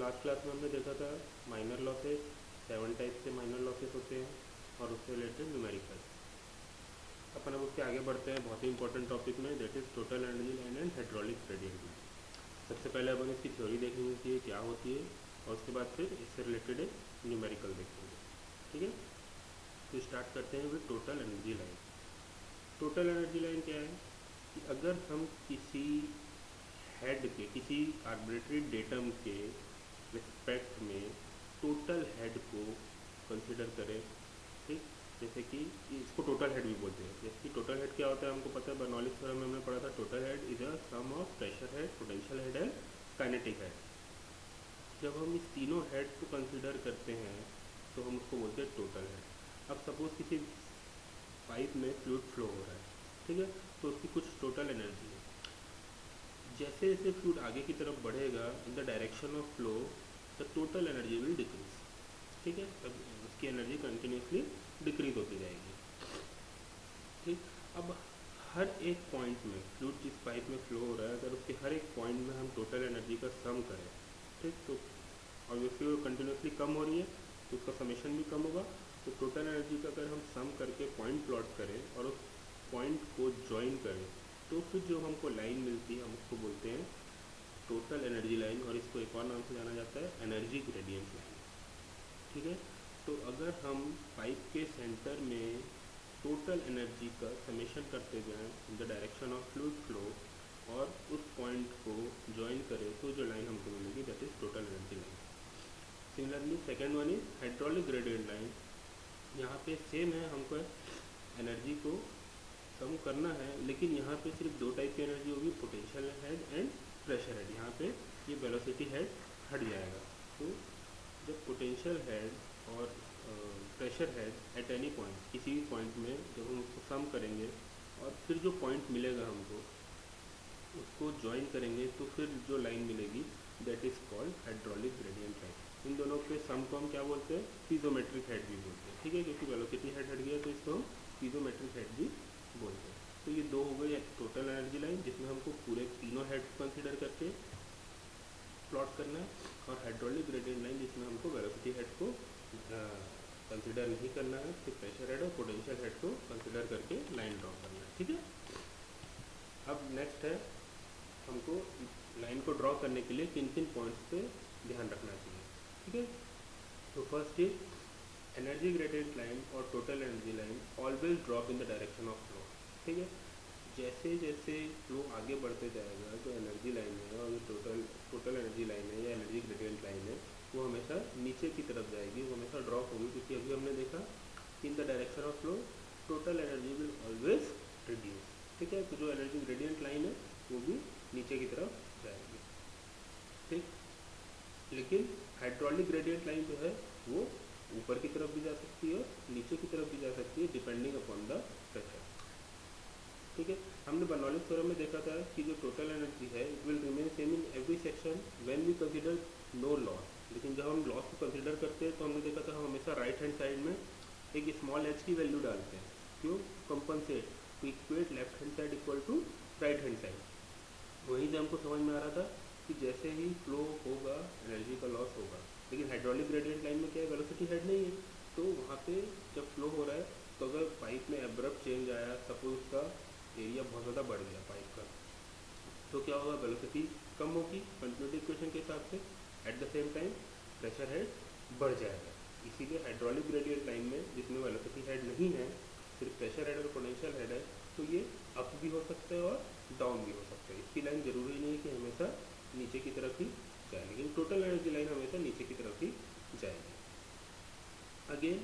Last class में हमने देखा था माइनर लॉसेस, 7 टाइप के माइनर लॉसेस होते हैं और उससे रिलेटेड न्यूमेरिकल। अपन अब उसके आगे बढ़ते हैं बहुत ही इंपॉर्टेंट टॉपिक में, that is total energy line and hydraulic gradient. सबसे पहले अपन इसकी थ्योरी देखेंगे कि ये क्या होती है और उसके बाद फिर इससे रिलेटेड एक न्यूमेरिकल देखेंगे। ठीक है, तो स्टार्ट करते हैं with total energy line. Total energy line क्या है कि अगर हम किसी हेड के, किसी आर्बिट्रेरी डेटम के रिस्पेक्ट में टोटल हेड को कंसिडर करें, ठीक, जैसे कि इसको टोटल हेड भी बोलते हैं। जैसे कि टोटल हेड क्या होता है हमको पता है, बर्नौलीज थ्योरम में हमने पढ़ा था, total head is a sum of pressure head, potential head and kinetic head. जब हम इस तीनों हेड को कंसिडर करते हैं तो हम उसको बोलते हैं टोटल हेड। अब सपोज किसी पाइप में फ्लूइड फ्लो हो रहा है, ठीक है, तो उसकी कुछ टोटल एनर्जी है। जैसे जैसे फ्लूइड आगे की तरफ बढ़ेगा इन the direction of flow, the total energy will decrease. ठीक है, तब उसकी एनर्जी कंटिन्यूसली डिक्रीज होती जाएगी। ठीक, अब हर एक पॉइंट में फ्लूइड जिस पाइप में फ्लो हो रहा है, अगर उसके हर एक पॉइंट में हम टोटल एनर्जी का सम करें, ठीक, तो ऑब्वियसली वो कंटिन्यूसली कम हो रही है तो उसका समेशन भी कम होगा। तो टोटल एनर्जी का अगर हम सम करके पॉइंट प्लॉट करें और उस पॉइंट को ज्वाइन करें तो फिर जो हमको लाइन मिलती है हम उसको बोलते हैं टोटल एनर्जी लाइन, और इसको एक और नाम से जाना जाता है एनर्जी ग्रेडियंट लाइन। ठीक है, तो अगर हम पाइप के सेंटर में टोटल एनर्जी का समेशन करते जाएं इन the direction of fluid flow और उस पॉइंट को ज्वाइन करें तो जो लाइन हमको मिलेगी that is total energy line. Similarly second one is hydraulic gradient line. यहाँ पे सेम है, हमको एनर्जी को कम करना है, लेकिन यहाँ पे सिर्फ दो टाइप की एनर्जी होगी, potential head and pressure head. यहाँ पे ये वेलोसिटी हेड हट जाएगा। तो जब पोटेंशियल हेड और pressure head at any point, किसी भी पॉइंट में जब हम उसको सम करेंगे और फिर जो पॉइंट मिलेगा हमको उसको ज्वाइन करेंगे तो फिर जो लाइन मिलेगी that is called hydraulic gradient line. इन दोनों के सम को हम क्या बोलते हैं, पीजोमेट्रिक हेड भी बोलते हैं। ठीक है, क्योंकि वेलोसिटी हेड हट गया तो इसको हम पीजोमेट्रिक हेड भी बोलते हैं। तो ये दो हो गई टोटल एनर्जी लाइन जिसमें हमको पूरे तीनों हेड को कंसिडर करके प्लॉट करना है, और हाइड्रोलिक ग्रेडियंट लाइन जिसमें हमको वेलोसिटी हेड को कंसिडर नहीं करना है, फिर प्रेशर हेड और पोटेंशियल हेड को कंसिडर करके लाइन ड्रॉ करना है। ठीक है, अब नेक्स्ट है हमको लाइन को ड्रॉ करने के लिए किन किन पॉइंट्स पे ध्यान रखना चाहिए। ठीक है, तो first is energy gradient line और total energy line always drop in the direction of flow. ठीक है, जैसे जैसे फ्लो आगे बढ़ते जाएगा जो एनर्जी लाइन है और जो टोटल एनर्जी लाइन है या एनर्जी ग्रेडियंट लाइन है वो हमेशा नीचे की तरफ जाएगी, वो हमेशा ड्रॉप होगी, क्योंकि अभी हमने देखा इन the direction of flow total energy will always reduce. ठीक है, तो जो एनर्जी ग्रेडियंट लाइन है वो भी नीचे की तरफ जाएगी। ठीक, लेकिन हाइड्रोलिक ग्रेडियंट लाइन जो है वो ऊपर की तरफ भी जा सकती है और नीचे की तरफ भी जा सकती है डिपेंडिंग अपॉन द प्रेशर। ठीक है, हमने बर्नौलीज थ्योरम में देखा था कि जो टोटल एनर्जी है it will remain same in every section when we consider no loss. लेकिन जब हम लॉस को कंसीडर करते हैं तो हमने देखा था हम हमेशा राइट हैंड साइड में एक स्मॉल एच की वैल्यू डालते हैं। क्यों? Compensate to equate left hand side equal to right hand side. वहीं से हमको समझ में आ रहा था कि जैसे ही फ्लो होगा एनर्जी का लॉस होगा। लेकिन हाइड्रोलिक ग्रेडियंट लाइन में क्या है, वेलोसिटी हेड नहीं है, तो वहाँ पे जब फ्लो हो रहा है तो अगर पाइप में एब्रप्ट चेंज आया, सपोज उसका एरिया बहुत ज़्यादा बढ़ गया पाइप का, तो क्या होगा, वेलोसिटी कम होगी कंटिन्यूटी इक्वेशन के हिसाब से, at the same time pressure head बढ़ जाएगा। इसीलिए हाइड्रोलिक ग्रेडियंट लाइन में जिसमें वेलोसिटी हेड नहीं है, सिर्फ प्रेशर हेड और पोटेंशियल हेड है, तो ये अप भी हो सकता है और डाउन भी हो सकता है। इसकी लाइन जरूरी नहीं है कि हमेशा नीचे की तरफ ही जाए, लेकिन टोटल एनर्जी लाइन हमेशा नीचे की तरफ ही जाएगी। Again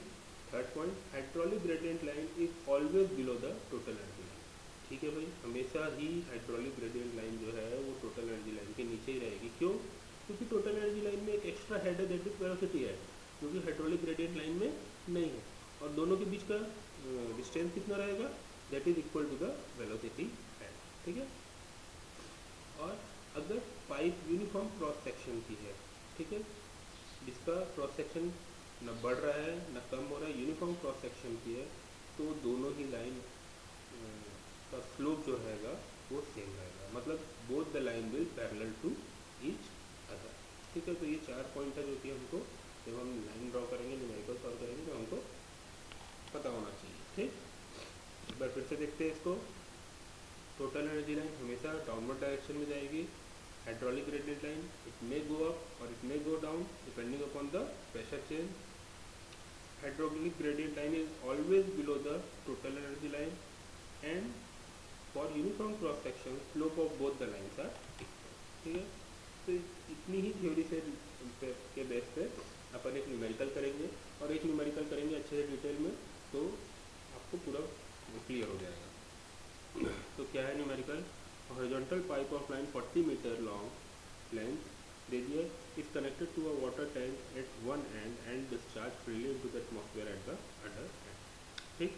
third point, hydraulic gradient line is always below the total energy line. ठीक है भाई, हमेशा ही हाइड्रोलिक ग्रेडियंट लाइन जो है वो टोटल एनर्जी लाइन के नीचे ही रहेगी। क्यों? क्योंकि टोटल एनर्जी लाइन में एक एक्स्ट्रा हेड है दैट इज वेलोसिटी हेड, जो कि हाइड्रोलिक ग्रेडियंट लाइन में नहीं है, और दोनों के बीच का डिस्टेंस कितना रहेगा, that is equal to the velocity head. ठीक है, और अगर पाइप यूनिफॉर्म क्रॉस सेक्शन की है, ठीक है, जिसका क्रॉस सेक्शन न बढ़ रहा है न कम हो रहा है, यूनिफॉर्म क्रॉस सेक्शन की है, तो दोनों ही लाइन का स्लोप जो रहेगा वो सेम रहेगा। मतलब both the line will parallel to each other. ठीक है, तो ये 4 पॉइंट है जो कि हमको जब हम लाइन ड्रॉ करेंगे, न्यूमेरिकल सॉल्व करेंगे तो हमको पता होना चाहिए। ठीक, एक बार फिर से देखते हैं इसको। टोटल एनर्जी लाइन हमेशा डाउनवर्ड डायरेक्शन में जाएगी। Hydraulic gradient line it may go up और it may go down depending upon the pressure change. Hydraulic gradient line is always below the total energy line and for uniform cross section slope of both the lines are equal. ठीक है, तो इतनी ही theory से के base पे अपन एक numerical करेंगे और एक न्यूमेरिकल करेंगे अच्छे से डिटेल में, तो आपको पूरा क्लियर हो जाएगा। तो क्या है numerical? Horizontal pipe of line 40 metre long length radius is connected to a water tank at one end and discharge freely into the atmosphere at the other end. ठीक,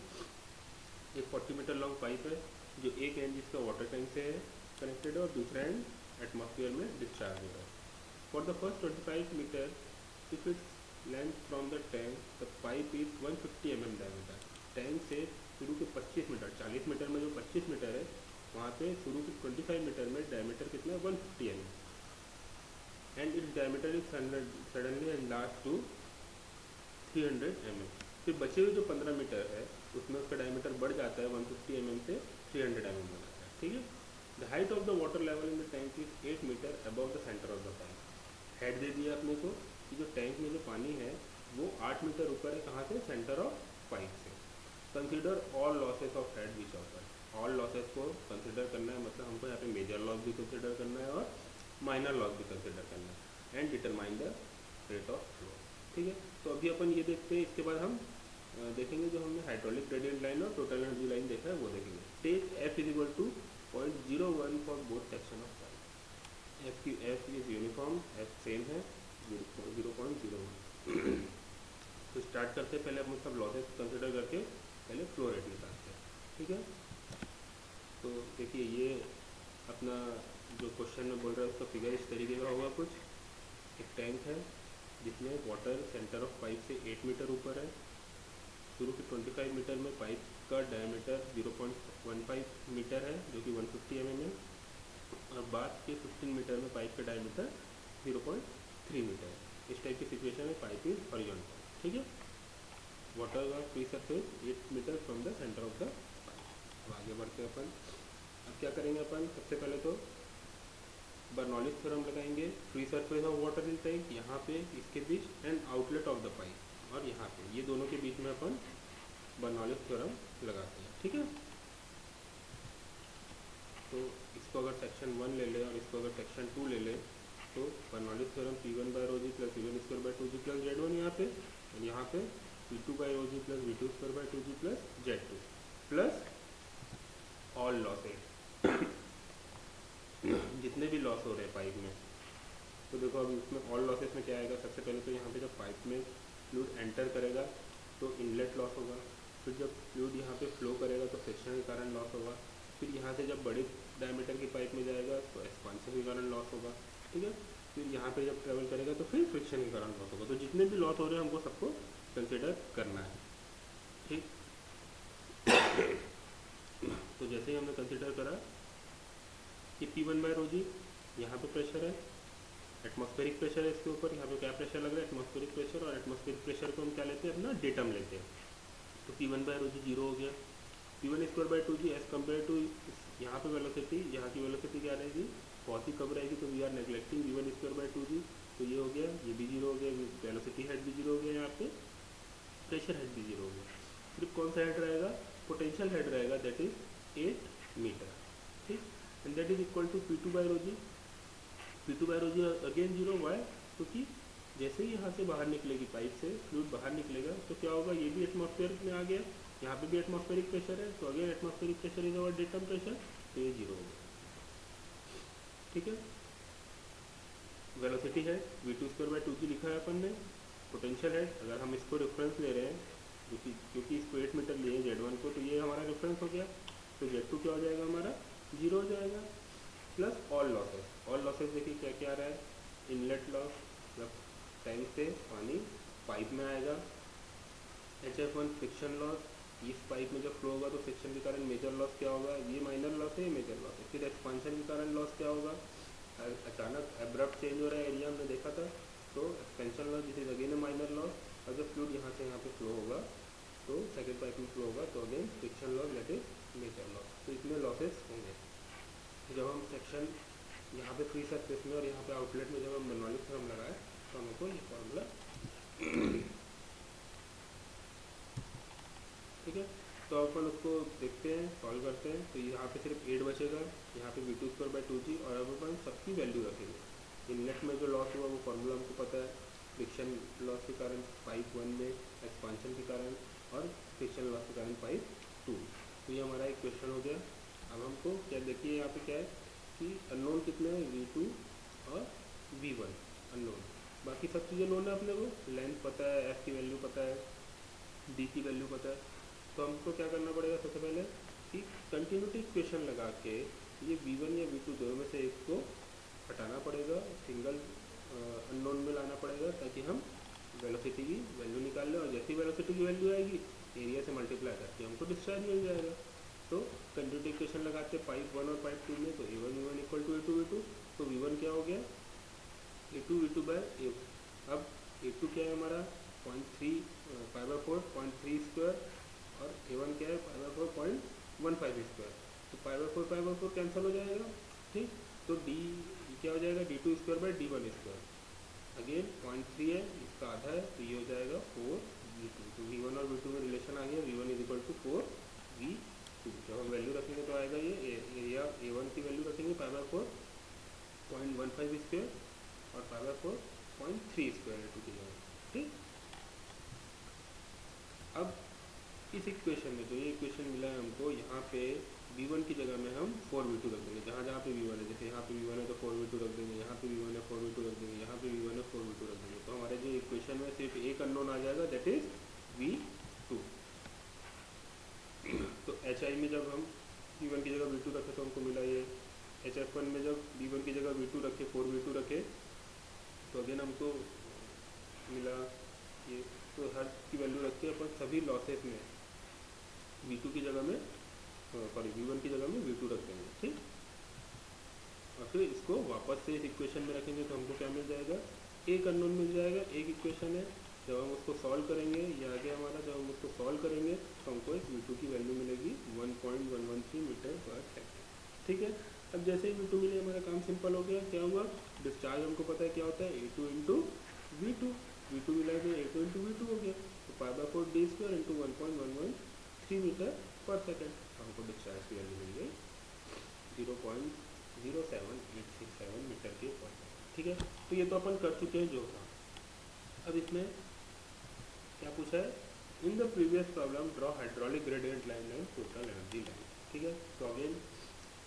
एक 40 मीटर लॉन्ग पाइप है जो एक and जिसका water tank से है connected है और दूसरा एंड एटमॉस्फेयर में डिस्चार्ज हो रहा है। For the first 25 metre if its length from the tank the pipe is 150 mm diameter. टैंक से शुरू के 25 मीटर, 40 मीटर में जो 25 मीटर है वहाँ पे शुरू के 25 मीटर में डायमीटर कितना है 150 mm and its diameter is suddenly and last to 300 mm। फिर बचे हुए जो 15 मीटर है उसमें उसका डायमीटर बढ़ जाता है 150 mm से 300 mm हो जाता है। ठीक है, the height of the water level in the tank is 8 metre above the centre of the pipe. Head दे दिया अपने को कि जो टैंक में जो पानी है वो 8 मीटर ऊपर है, कहाँ से? सेंटर ऑफ पाइप से। Consider all losses of head which occur. All losses को कंसिडर करना है, मतलब हमको यहाँ पे मेजर लॉस भी कंसिडर करना है और माइनर लॉस भी कंसिडर करना है and determine the rate of flow. ठीक है, तो अभी अपन ये देखते हैं, इसके बाद हम देखेंगे जो हमने हाइड्रोलिक ग्रेडियंट लाइन और टोटल एनर्जी लाइन देखा है वो देखेंगे। Take F is equal to 0.01 for both section of pipe. F की F is uniform, F same है 0.01। तो स्टार्ट करते पहले हम सब लॉसेस कंसिडर करके पहले फ्लो रेट निकालते हैं। ठीक है, तो देखिए ये अपना जो क्वेश्चन में बोल रहा है उसका फिगर इस तरीके का होगा कुछ। एक टैंक है जिसमें वाटर सेंटर ऑफ पाइप से 8 मीटर ऊपर है। शुरू के 25 मीटर में पाइप का डायमीटर 0.15 मीटर है जो कि 150 mm है और बाद के 15 मीटर में पाइप का डायमीटर 0.3 मीटर है। इस टाइप की सिचुएशन में पाइप इज हॉरिजॉन्टल। ठीक है, वाटर का free surface 8 metre from the centre of the pipe. अब आगे बढ़ते हैं अपन। अब क्या करेंगे अपन? सबसे पहले तो बर्नौलीज थ्योरम लगाएंगे। Free surface of water in tank यहाँ पे इसके बीच and outlet of the pipe और यहाँ पे ये दोनों के बीच में अपन बर्नौलीज थ्योरम लगाते हैं। ठीक है, तो इसको अगर सेक्शन 1 ले ले और इसको अगर सेक्शन 2 ले ले तो Bernoulli's theorem P1 by rho g plus V1 square by 2G plus Z1 यहाँ पे और यहाँ पे P2 by rho g plus V2 square by 2G plus Z2 plus all losses जितने भी लॉस हो रहे हैं पाइप में। तो देखो अभी इसमें ऑल लॉसेस में क्या आएगा? सबसे पहले तो यहाँ पे जब पाइप में फ्लूइड एंटर करेगा तो इनलेट लॉस होगा। फिर जब फ्लूइड यहाँ पे फ्लो करेगा तो फ्रिक्शन के कारण लॉस होगा। फिर यहाँ से जब बड़े डायमीटर की पाइप में जाएगा तो एक्सपांशन के कारण लॉस होगा। ठीक है, फिर यहाँ पे जब ट्रेवल करेगा तो फिर फ्रिक्शन के कारण लॉस होगा। तो जितने भी लॉस हो रहे हैं हमको सबको कंसिडर करना है। ठीक, तो जैसे ही हमने कंसिडर करा कि P1 बाय रो जी यहाँ पे प्रेशर है, एटमॉस्फेरिक प्रेशर है इसके ऊपर। यहाँ पे क्या प्रेशर लग रहा है? Atmospheric pressure. और एटमॉस्फेरिक प्रेशर को हम क्या लेते हैं? अपना डेटम लेते हैं। तो P1 बाय रो जी 0 हो गया। P1 square by 2G as compare to यहाँ पे वेलोसिटी, यहाँ की वेलोसिटी क्या रहेगी? बहुत ही कम रहेगी। तो we are neglecting V1 square by 2G। तो ये हो गया, ये भी 0 हो गया, वेलोसिटी हेड भी 0 हो गया, यहाँ पे प्रेशर हेड भी 0 हो गया। फिर कौन सा हेड रहेगा? पोटेंशियल हेड रहेगा, दैट इज 8 मीटर। ठीक, and that is equal to P2 by rho g. P2 by rho g again 0। Why? क्योंकि जैसे ही यहाँ से बाहर निकलेगी पाइप से फ्लूइड बाहर निकलेगा तो क्या होगा? ये भी एटमॉस्फेयर में आ गया, यहाँ पे भी एटमॉस्फेरिक प्रेशर है। तो again atmospheric pressure is our datum pressure, तो ये 0 होगा। ठीक है, वेलोसिटी है V2 स्क्वायर बाय 2G लिखा है अपन ने। पोटेंशियल है, अगर हम इसको रेफरेंस ले रहे हैं क्योंकि इसको 8 मीटर लिए Z1 को, तो ये हमारा रेफरेंस हो गया। तो Z2 क्या हो जाएगा? हमारा 0 हो जाएगा। Plus all losses. All losses देखिए क्या क्या आ रहा है? इनलेट लॉस, मतलब टैंक से पानी पाइप में आएगा। HF1 फ्रिक्शन लॉस, इस पाइप में जब फ्लो होगा तो फ्रिक्शन के कारण मेजर लॉस क्या होगा? ये माइनर लॉस है, ये मेजर लॉस है। फिर एक्सपांशन के कारण लॉस क्या होगा? अचानक एब्रप्ट चेंज हो रहा है एरिया, हमने देखा था। तो expansion loss this is again A minor loss, और जब फ्लूइड यहाँ से यहाँ पे फ्लो होगा तो सेकेंड पाइप में फ्लो होगा तो again friction loss that is major loss. तो इतने लॉसेस होंगे। जब हम सेक्शन यहाँ पे फ्री सरफेस में और यहाँ पे आउटलेट में जब हम बर्नौली थ्योरम लगाए तो हमको ये फॉर्मूला ठीक है। तो अपन उसको देखते हैं, सॉल्व करते हैं। तो यहाँ पे सिर्फ 8 बचेगा, यहाँ पे v2/2g, और अब अपन सबकी वैल्यू रखेंगे। इनलेट में जो लॉस हुआ वो फॉर्मूला हमको पता है, फ्रिक्शन लॉस के कारण पाइप 1 में, एक्सपांशन के कारण, और फ्रिक्शन लॉस के कारण पाइप 2। तो ये हमारा एक क्वेश्चन हो गया। अब हमको क्या देखिए यहाँ पे क्या है कि अननोन कितने हैं, v2 और v1 अननोन, बाकी सब चीज़ें नोन है अपने को। लेंथ पता है, f की वैल्यू पता है, d की वैल्यू पता है। तो हमको क्या करना पड़ेगा, सबसे पहले कि कंटिन्यूटी इक्वेशन लगा के ये v1 या v2 दोनों में से एक को हटाना पड़ेगा, सिंगल अननोन में लाना पड़ेगा, ताकि हम वेलोसिटी की वैल्यू निकाल लें। और जैसी वेलोसिटी की वैल्यू आएगी एरिया से मल्टीप्लाई करके हमको डिस्चार्ज मिल जाएगा। तो कंटिन्यूटी इक्वेशन लगाते पाइप 1 और पाइप 2 में, तो a1 v1 equal to a2 v2। तो v1 क्या हो गया, a2 v2 बाय a। अब a2 क्या है हमारा 0.3 π/4 0.3 स्क्वायर, और a1 क्या है π/4 0.15 स्क्वायर। तो π/4 π/4 कैंसिल हो जाएगा, ठीक। तो d क्या हो जाएगा, d2 square by d1 square. Again 0.3 है, इसका आधा है, तो ये हो जाएगा 4v2। तो v1 और v2 में रिलेशन आ गया, v1 is equal to 4v2। जब हम वैल्यू रखेंगे तो आएगा ये एरिया a1 की वैल्यू रखेंगे π/4 0.15 स्क्वायर और π/4 0.3 स्क्वायर a2 की जगह, ठीक। अब इस इक्वेशन में जो ये इक्वेशन मिला है हमको, यहाँ पे v1 की जगह में हम 4v2 रख देंगे। जहाँ जहाँ पे v1 है, जैसे यहाँ पे v1 है तो 4v2 रख देंगे, यहाँ पे v1 है 4v2 रख देंगे, यहाँ पे v1 है 4v2 रख देंगे। तो हमारे जो इक्वेशन में सिर्फ एक अननोन आ जाएगा, दैट इज v2। तो HI में जब हम v1 की जगह v2 रखे तो हमको मिला ये। HF1 में जब v1 की जगह v2 रखे 4v2 रखे तो अगेन हमको मिला ये। तो हर की वैल्यू रख के अपन सभी लॉसेस में v2 की जगह में सॉरी v1 की जगह में v2 रख देंगे, ठीक। और फिर इसको वापस से इस इक्वेशन में रखेंगे तो हमको क्या मिल जाएगा, एक अननोन मिल जाएगा, एक इक्वेशन है। जब हम उसको सॉल्व करेंगे, ये आगे हमारा जब हम उसको सॉल्व करेंगे तो हमको एक v2 की वैल्यू मिलेगी 1.113 मीटर पर सेकेंड, ठीक है। अब जैसे ही v2 मिले हमारा काम सिंपल हो गया। क्या हुआ, डिस्चार्ज हमको पता है क्या होता है, a2 इंटू v2। v2 मिला के a2 इंटू v2 हो गया, तो π/4 d स्क्वायर इंटू 1.113 मीटर पर सेकेंड। हमको डिस्चार्ज की वैल्यू मिल गई 0.07867 मीटर के पर सेकेंड, ठीक है। तो ये तो अपन कर चुके हैं जो था। अब इसमें क्या पूछा है, in the previous problem draw hydraulic gradient line and total energy line, ठीक है। तो अगेन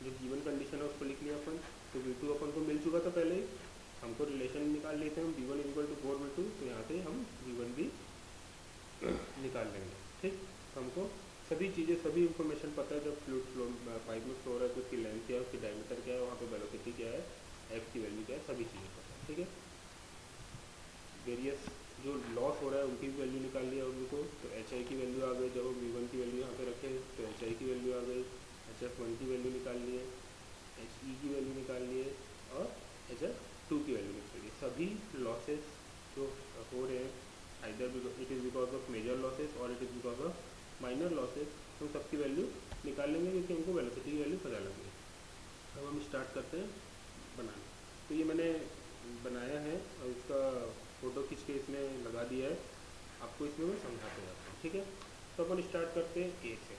जो गिवन कंडीशन है उसको लिख लिया अपन। तो v2 अपन को मिल चुका था पहले ही, हमको रिलेशन निकाल लेते हैं हम, v1 इक्वल टू 4v2। तो यहाँ से हम v1 भी निकाल लेंगे, ठीक। तो हमको सभी चीज़ें, सभी इंफॉर्मेशन पता है। जब फ्लूइड फ्लो पाइप में फ्लो हो रहा है तो उसकी लेंथ क्या है, उसकी डायमीटर क्या है, वहाँ पे वेलोसिटी क्या है, f की वैल्यू क्या है, सभी चीज़ें पता है, ठीक है। वेरियस जो लॉस हो रहा है उनकी भी वैल्यू निकाल लिया उनको। तो HI की वैल्यू आ गई, जब हम v1 की वैल्यू यहाँ पे रखें तो HI की वैल्यू आ गई, HF1 की वैल्यू निकाल लिए, HE की वैल्यू निकाल लिए, और HF2 की वैल्यू निकाल ली। सभी लॉसेस जो हो रहे हैं, either it is because of major losses और it is because of minor losses, हम सबकी वैल्यू निकाल लेंगे क्योंकि हमको वेलोसिटी की वैल्यू पता लग गई। अब हम स्टार्ट करते हैं बनाना। तो ये मैंने बनाया है और इसका फ़ोटो खींच के इसमें लगा दिया है, आपको इसमें मैं समझाते जाता हूँ, ठीक है। तो अपन स्टार्ट करते हैं ए से।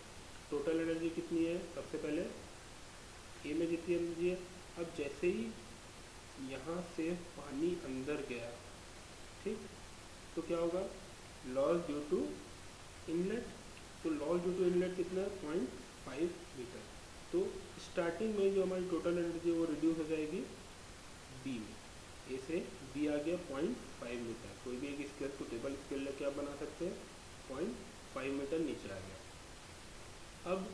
टोटल एनर्जी कितनी है, सबसे पहले ए में जितनी एनर्जी है। अब जैसे ही यहाँ से पानी अंदर गया, ठीक, तो क्या होगा, लॉस ड्यू टू इनलेट। तो लॉस ड्यू टू इनलेट कितना है, 0.5 मीटर। तो स्टार्टिंग में जो हमारी टोटल एनर्जी है वो रिड्यूस हो जाएगी बी में, ए से बी आ गया 0.5 मीटर। कोई भी एक स्केल को टेबल स्केल लेके आप बना सकते हैं, 0.5 मीटर नीचे आ गया। अब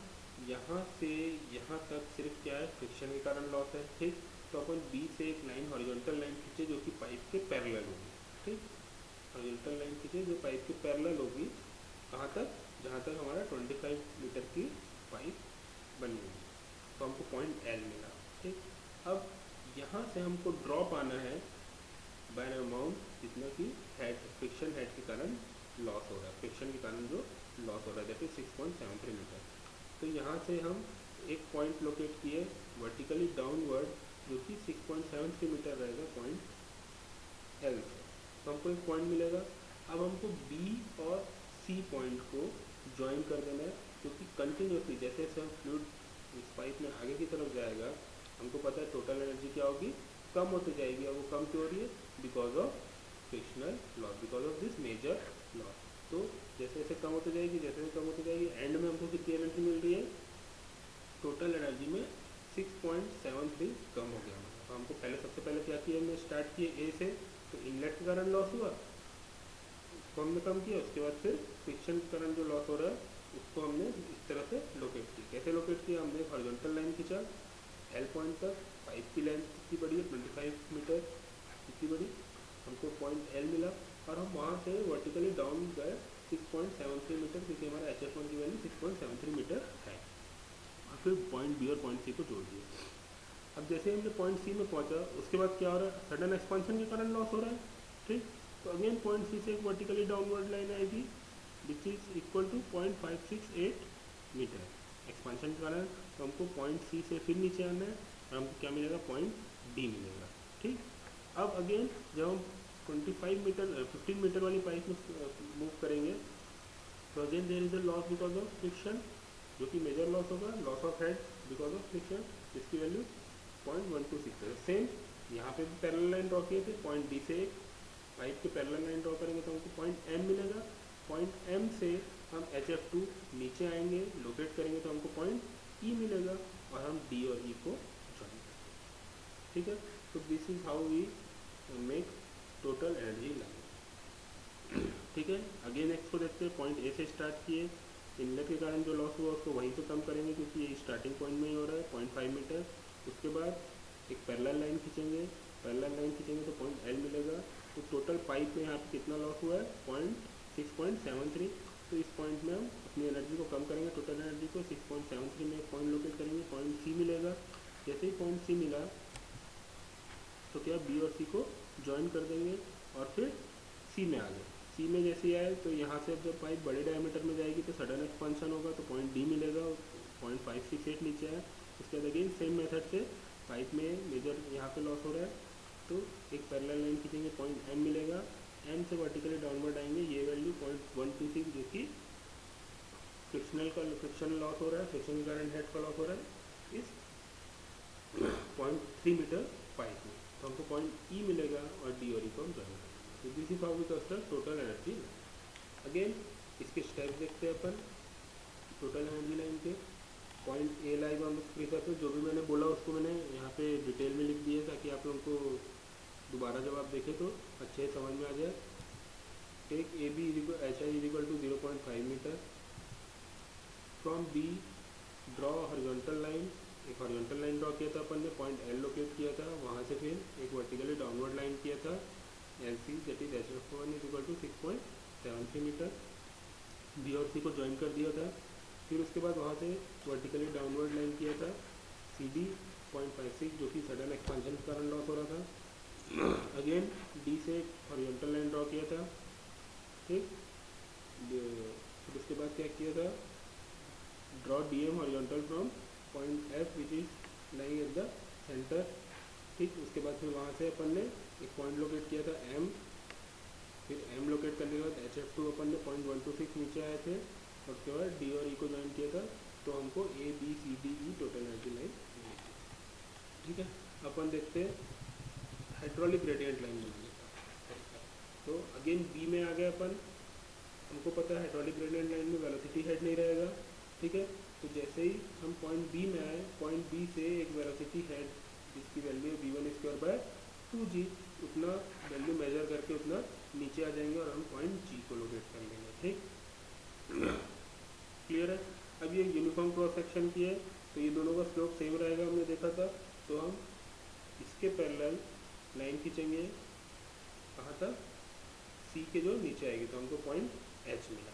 यहाँ से यहाँ तक सिर्फ क्या है, फ्रिक्शन के कारण लॉस है, ठीक। तो अपन बी से एक लाइन हॉरिजॉन्टल लाइन खींचे जो कि पाइप के पैरेलल होगी, ठीक। हॉरिजॉन्टल लाइन खींचे जो पाइप के पैरेलल होगी, कहाँ तक, जहाँ तक हमारा 25 मीटर की पाइप बनी हुई। तो हमको पॉइंट एल मिला, ठीक। अब यहाँ से हमको ड्रॉप आना है बाय एन अमाउंट जितना कि हेड फ्रिक्शन हेड के कारण लॉस हो रहा है, फ्रिक्शन के कारण जो लॉस हो रहा है, दैट इज 6.73 मीटर। तो यहाँ से हम एक पॉइंट लोकेट किए वर्टिकली डाउनवर्ड जो कि 6.73 मीटर रहेगा पॉइंट एल से, तो हमको एक पॉइंट मिलेगा। अब हमको बी और सी पॉइंट को ज्वाइन कर देना है, क्योंकि कंटिन्यूसली जैसे जैसे हम फ्लूइड इस पाइप में आगे की तरफ जाएगा, हमको पता है टोटल एनर्जी क्या होगी, कम होती जाएगी। और वो कम क्यों हो रही है, because of frictional loss, because of this major loss. तो जैसे जैसे कम होती जाएगी, जैसे जैसे कम होती जाएगी, एंड में हमको कितनी एनर्जी मिल रही है, टोटल एनर्जी में 6.73 कम हो गया। तो हमको पहले सबसे पहले क्या किया, हमने स्टार्ट किए ए से, तो इनलेट के कारण लॉस हुआ, उसको हमने कम किया। उसके बाद फिर फ्रिक्शन के कारण जो लॉस हो रहा है उसको हमने इस तरह से लोकेट किया। कैसे लोकेट किया, हमने हॉरिजॉन्टल लाइन खींचा एल पॉइंट तक, पाइप की लेंथ कितनी बड़ी है 25 मीटर, कितनी बड़ी, हमको पॉइंट एल मिला, और हम वहाँ से वर्टिकली डाउन गए 6.73 मीटर, क्योंकि हमारा HF1 की वैल्यू 6.73 मीटर है। और फिर पॉइंट बी और पॉइंट सी को जोड़ दिया। अब जैसे हमने पॉइंट सी में पहुंचा, उसके बाद क्या हो रहा है, सडन एक्सपांशन के कारण लॉस हो रहा है, ठीक। तो अगेन पॉइंट सी से एक वर्टिकली डाउनवर्ड लाइन आएगी which is equal to 0.568 metre expansion के कारण। तो हमको पॉइंट सी से फिर नीचे आना है, और हमको क्या मिलेगा, पॉइंट डी मिलेगा, ठीक। अब अगेन जब हम 25 मीटर 15 मीटर वाली पाइप में मूव करेंगे, तो again there is a loss because of friction, जो कि मेजर लॉस होगा, loss of head because of friction, जिसकी वैल्यू 0.126 है। सेम यहाँ पे भी पैरेलल लाइन ड्रॉ किए थे, पॉइंट डी से पाइप के पैरेलल लाइन ड्रॉ करेंगे तो हमको पॉइंट एम मिलेगा। पॉइंट एम से हम HF2 नीचे आएंगे, लोकेट करेंगे तो हमको पॉइंट ई मिलेगा, और हम डी और ई को ज्वाइन करेंगे, ठीक है। तो this is how we make total energy line, ठीक है। अगेन एक्स को देखते हैं, पॉइंट ए से स्टार्ट किए, इनलेट के कारण जो लॉस हुआ उसको वहीं पे कम करेंगे, क्योंकि ये स्टार्टिंग पॉइंट में ही हो रहा है 0.5 मीटर। उसके बाद एक पैरेलल लाइन खींचेंगे, पैरेलल लाइन खींचेंगे तो पॉइंट एल मिलेगा। तो टोटल पाइप में यहाँ पे कितना लॉस हुआ है, 6.73। तो इस पॉइंट में हम अपनी एनर्जी को कम करेंगे, टोटल एनर्जी को 6.73 में एक पॉइंट लोकेट करेंगे, पॉइंट सी मिलेगा। जैसे ही पॉइंट सी मिला तो क्या बी और सी को ज्वाइन कर देंगे, और फिर सी में आ गए। सी में जैसे आए तो यहाँ से जब पाइप बड़े डायमीटर में जाएगी तो सडन एक्सपांशन होगा, तो पॉइंट डी मिलेगा, 0.568 नीचे आए। उसके बाद अगेन सेम मेथड से पाइप में मेजर यहाँ पे लॉस हो रहा है, तो एक पैरेलल लाइन खींचेंगे, पॉइंट एम मिलेगा। एम से वर्टिकली डाउनवर्ड आएंगे, ये वैल्यू 0.126 जो कि फ्रिक्शन लॉस हो रहा है, फ्रिक्शन के कारण हेड का लॉस हो रहा है इस 0.3 मीटर पाइप में। तो हमको पॉइंट ई मिलेगा, और डी और ई को हम ज्वाइन करेंगे। तो this is how we construct total energy. Again इसके स्टेप्स देखते हैं अपन टोटल एनर्जी लाइन के। पॉइंट ए लाइव हम स्क्रीन पर, जो भी मैंने बोला उसको मैंने यहाँ पे डिटेल में लिख दिया, ताकि आप लोगों को दोबारा जब आप देखें तो अच्छे से समझ में आ जाए। Take A B H I is equal to 0.5 metre, from B draw horizontal line. एक हॉरिजॉन्टल लाइन ड्रॉ किया था अपन ने, पॉइंट एल लोकेट किया था, वहाँ से फिर एक वर्टिकली डाउनवर्ड लाइन किया था L C, that is HF1 is equal to 6.73 metre. B और सी को ज्वाइन कर दिया था। फिर उसके बाद वहाँ से वर्टिकली डाउनवर्ड लाइन किया था सी डी 0.56, जो कि सडन एक्सपांशन के कारण लॉस हो रहा था। अगेन डी से हॉरिजॉन्टल लाइन ड्रॉ किया था, ठीक। फिर उसके बाद क्या किया था, draw D M horizontal from point F which is lying at the centre, ठीक। उसके बाद फिर वहाँ से अपन ने एक पॉइंट लोकेट किया था एम, फिर एम लोकेट करने के बाद HF2 अपन ने 0.126 नीचे आए थे, और उसके बाद डी और ई को ज्वाइन किया था। तो हमको A B C D E total energy line, ठीक है। अपन देखते हैं हाइड्रोलिक ग्रेडियंट लाइन बनाने का। तो अगेन बी में आ गए अपन, हमको पता है हाइड्रोलिक ग्रेडियंट लाइन में वेलोसिटी हेड नहीं रहेगा, ठीक है। तो जैसे ही हम पॉइंट बी में आए, पॉइंट बी से एक वेलोसिटी हेड जिसकी वैल्यू है v1²/2g, उतना वैल्यू मेजर करके उतना नीचे आ जाएंगे, और हम पॉइंट जी को लोकेट कर लेंगे, ठीक। क्लियर है। अब ये यूनिफॉर्म क्रॉस सेक्शन की है, तो ये दोनों का स्लोप सेम रहेगा, हमने देखा था। तो हम इसके पैरेलल लाइन खींचेंगे, कहाँ तक, सी के जो नीचे आएगी, तो हमको पॉइंट एच मिला,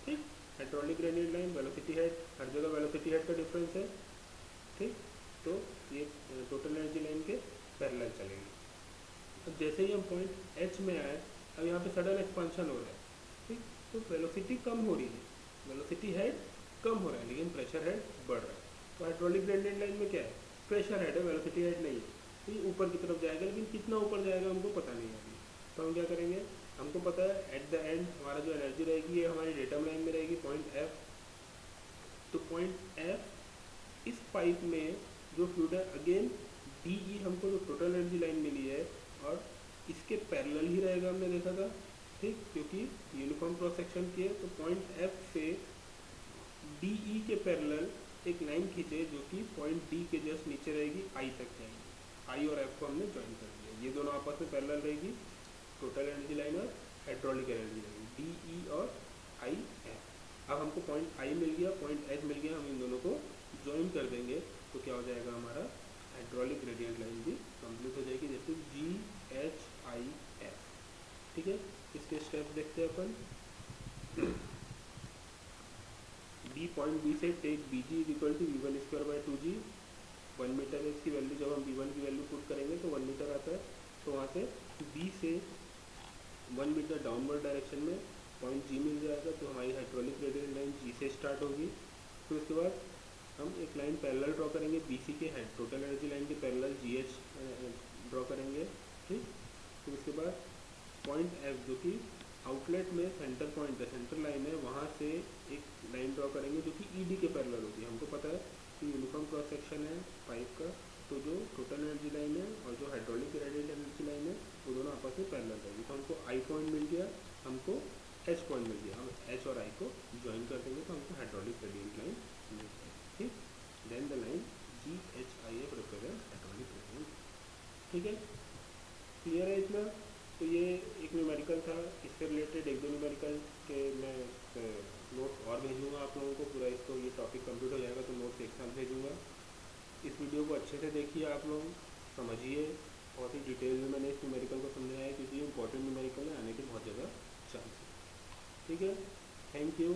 ठीक। Hydraulic gradient line, velocity head, हर जगह वेलोसिटी हेड का डिफरेंस है, ठीक। तो ये टोटल एनर्जी लाइन के पैरेलल चलेंगे। अब जैसे ही हम पॉइंट एच में आए, अब यहाँ पे सडन एक्सपांशन हो रहा है, ठीक, तो वेलोसिटी कम हो रही है, वेलोसिटी हेड कम हो रहा है लेकिन प्रेशर हेड बढ़ रहा है। तो हाइड्रोलिक ग्रेडियंट लाइन में क्या है, प्रेशर हेड है, वेलोसिटी हेड नहीं है, तो ये ऊपर की तरफ जाएगा, लेकिन कितना ऊपर जाएगा हमको पता नहीं है अभी। तो हम क्या करेंगे, हमको पता है एट द एंड हमारा जो एनर्जी रहेगी ये हमारी डेटम लाइन में रहेगी पॉइंट एफ। तो पॉइंट एफ इस पाइप में जो फ्लूइड है, अगेन डी ई हमको जो टोटल एनर्जी लाइन मिली है और इसके पैरेलल ही रहेगा, हमने देखा था, ठीक, क्योंकि यूनिफॉर्म क्रॉस सेक्शन की है। तो पॉइंट एफ से डी ई के पैरेलल एक लाइन खींचे जो कि पॉइंट डी के जस्ट नीचे रहेगी, आई तक जाएगी। आई और एफ को हमने ज्वाइन कर दिया, ये दोनों आपस में पैरेलल रहेगी, टोटल एनर्जी लाइन और hydraulic energy line, D E और आई एफ। अब हमको पॉइंट आई मिल गया, पॉइंट एच मिल गया, हम इन दोनों को ज्वाइन कर देंगे तो क्या हो जाएगा, हमारा हाइड्रोलिक ग्रेडियंट लाइन भी कंप्लीट हो जाएगी, जैसे जी एच आई एफ। ठीक है, इसके स्टेप्स देखते हैं अपन। बी पॉइंट बी से take B G is equal to V one square by two G. 1 metre है इसकी वैल्यू, जब हम बी वन की वैल्यू पुट करेंगे तो 1 मीटर आता है। तो वहाँ से बी से 1 मीटर डाउनवर्ड डायरेक्शन में पॉइंट जी मिल जाएगा, तो हमारी हाइड्रोलिक ग्रेडियंट लाइन जी से स्टार्ट होगी। फिर उसके बाद हम एक लाइन पैरेलल ड्रॉ करेंगे बी सी के हेड टोटल एनर्जी लाइन के पैरेलल जी एच ड्रॉ करेंगे, ठीक। फिर उसके बाद पॉइंट एफ जो कि आउटलेट में सेंटर पॉइंट है, सेंटर लाइन है, वहाँ से एक लाइन ड्रॉ करेंगे जो कि ई डी के पैरेलल होगी। हमको पता है कि यूनिफॉर्म क्रॉस सेक्शन है पाइप का, तो जो टोटल एनर्जी लाइन है और जो हाइड्रोलिक ग्रेडियंट एनर्जी लाइन है वो दोनों आपस में पैरेलल रहेगी। तो हमको आई पॉइंट मिल गया, हमको एच पॉइंट मिल गया, हम एच और आई को ज्वाइन कर देंगे तो हमको हाइड्रोलिक ग्रेडियंट लाइन मिल जाएगी, ठीक। Then the line G H I F represent hydraulic gradient, ठीक है, क्लियर है इतना। तो ये एक न्यूमेरिकल था, इससे रिलेटेड एक दो न्यूमेरिकल के मैं नोट्स और भेजूँगा आप लोगों को, पूरा इसको ये टॉपिक कंप्लीट हो जाएगा तो नोट्स एक साथ भेजूँगा। इस वीडियो को अच्छे से देखिए, आप लोग समझिए, बहुत ही डिटेल में मैंने इस न्यूमेरिकल को समझाया है क्योंकि ये इंपॉर्टेंट न्यूमेरिकल है, आने के बहुत ज़्यादा चांस है, ठीक है। Thank you.